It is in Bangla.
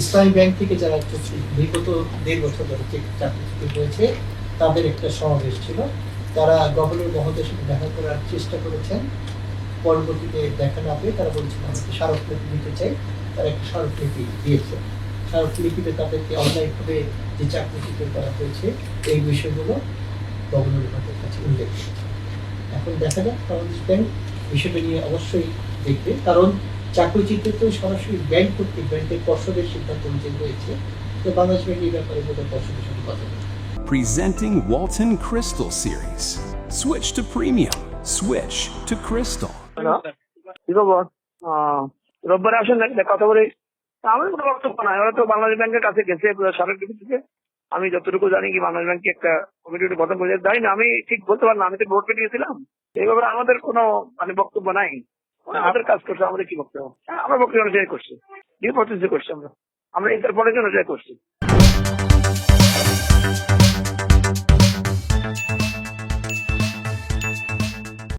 ইসলামী ব্যাংক থেকে যারা বিগত 1.5 বছর ধরে চাকরিচ্যুত হয়েছে তাদের একটা সমাবেশ ছিল। তারা গভর্নর মহোদয়ের সাথে দেখা করার চেষ্টা করেছেন, পরবর্তীতে দেখা না পেয়ে তারা বলছেন আমরা একটা স্মারকলিপি দিতে চাই। তারা একটা স্মারকলিপি দিয়েছে। স্মারকলিপিতে তাদেরকে অনলাইনভাবে যে চাকরিচ্যুত করা হয়েছে এই বিষয়গুলো গভর্নর মহোদয়ের কাছে উল্লেখ করেছে। এখন দেখা যাক বাংলাদেশ ব্যাংক বিষয়টা নিয়ে অবশ্যই দেখবে, কারণ চাকরিচ্যুত তো সরাসরি ব্যাংক কর্তৃক ব্যাংকের পর্ষদের সিদ্ধান্ত অনুযায়ী হয়েছে। তো বাংলাদেশ ব্যাংক এই ব্যাপারে বোধহয় পর্ষদের সাথে কথা বলবে। Presenting Walton Crystal Series. Switch to premium. Switch to Crystal. Hello, কি খবর? রোববারে আসেন নাকি কথা বলি। আমার কোনো বক্তব্য নাই, ওরা তো বাংলাদেশ ব্যাংকের কাছে গেছে সাবেক থেকে। আমি যতটুকু জানি কি বাংলাদেশ ব্যাংকে একটা কমিটি গঠন করে জানি না, আমি ঠিক বলতে পারলাম না, আমি তো ভোট পেয়ে গেছিলাম। এই ব্যাপারে আমাদের কোনো বক্তব্য নাই। আমাদের কাজ করছে, আমাদের কি বক্তব্য? আমরা বক্তব্য অনুযায়ী করছি, ডিউ প্রসেসে করছি, আমরা ইন্টারপোলের অনুযায়ী করছি।